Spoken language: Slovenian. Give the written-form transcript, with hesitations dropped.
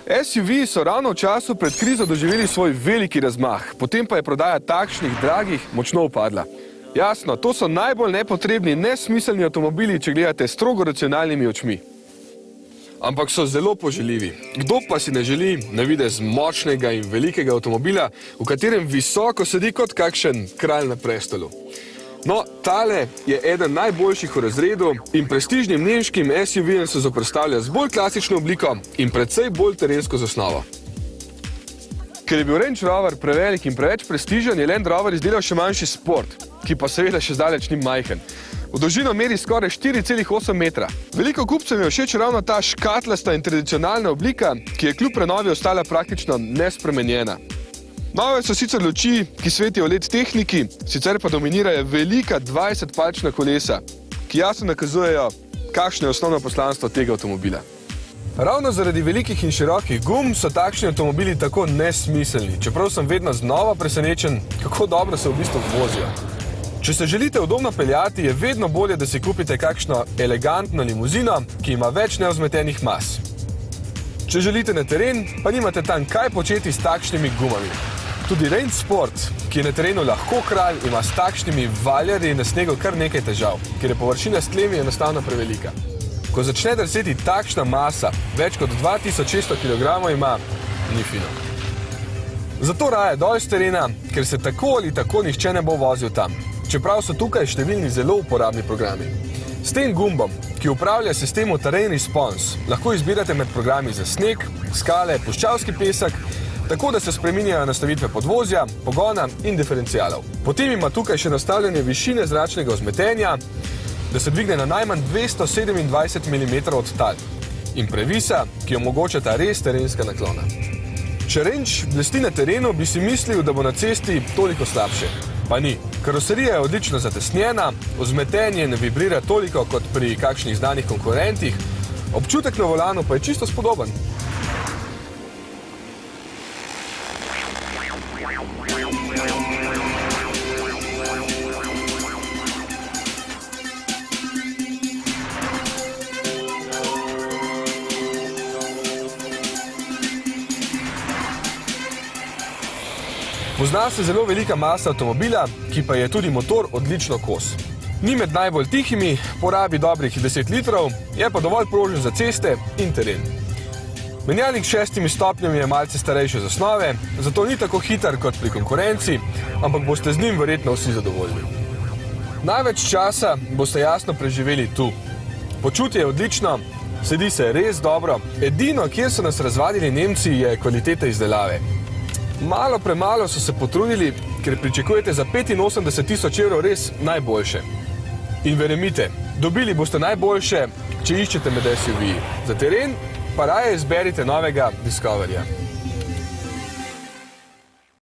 SUV so ravno v času pred krizo doživeli svoj veliki razmah, potem pa je prodaja takšnih dragih močno upadla. Jasno, to so najbolj nepotrebni, nesmiselni avtomobili, če gledate strogo racionalnimi očmi. Ampak so zelo poželjivi. Kdo pa si ne želi na videz močnega in velikega avtomobila, v katerem visoko sedi kot kakšen kralj na prestolu? No, tale je eden najboljših v razredu in prestižnim nemškim SUV-jem se zoperstavlja z bolj klasično obliko in precej bolj terensko zasnovo. Ker je bil Range Rover prevelik in preveč prestižen, je Land Rover izdelal še manjši Sport, ki pa seveda še zdaleč ni majhen. V dolžino meri skoraj 4,8 metra. Veliko kupcem je všeč ravno ta škatlasta in tradicionalna oblika, ki je kljub prenovi ostala praktično nespremenjena. Nove so sicer luči, ki svetijo LED tehniki, sicer pa dominirajo velika 20-palčna kolesa, ki jasno nakazujejo, kakšno je osnovno poslanstvo tega avtomobila. Ravno zaradi velikih in širokih gum so takšni avtomobili tako nesmiselni, čeprav sem vedno znova presenečen, kako dobro se v bistvu vozijo. Če se želite udobno peljati, je vedno bolje, da si kupite kakšno elegantno limuzino, ki ima več nevzmetenih mas. Če želite na teren, pa nimate tam kaj početi s takšnimi gumami. Tudi Range Sport, ki je na terenu lahko kralj, ima s takšnimi valjarji na snegu kar nekaj težav, ker je površina s tlemi enostavno prevelika. Ko začne drseti takšna masa, več kot 2600 kg ima, ni fino. Zato raje dol s terena, ker se tako ali tako nihče ne bo vozil tam, čeprav so tukaj številni zelo uporabni programi. S tem gumbom, ki upravlja sistemu Terrain Response, lahko izbirate med programi za sneg, skale, puščavski pesek, tako da se spreminjajo nastavitve podvozja, pogona in diferencialov. Potem ima tukaj še nastavljanje višine zračnega vzmetenja, da se dvigne na najmanj 227 mm od tal in previsa, ki omogočata res terenska naklona. Če Range blesti na terenu, bi si mislil, da bo na cesti toliko slabše. Pa ni. Karoserija je odlično zatesnjena, vzmetenje ne vibrira toliko kot pri kakšnih znanih konkurentih, občutek na volanu pa je čisto spodoben. Pozna se zelo velika masa avtomobila, ki pa je tudi motor odlično kos. Ni med najbolj tihimi, porabi dobrih 10 litrov, je pa dovolj prožen za ceste in teren. Menjalnik s 6 stopnjami je malce starejše zasnove, zato ni tako hiter kot pri konkurenci, ampak boste z njim verjetno vsi zadovoljni. Največ časa boste jasno preživeli tu. Počutje je odlično, sedi se res dobro, edino, kjer so nas razvadili Nemci, je kvaliteta izdelave. Malo premalo so se potrudili, ker pričakujete za 85 000 evrov res najboljše. In verjemite, dobili boste najboljše, če iščete med SUV-ji. Za teren pa raje izberite novega Discoveryja.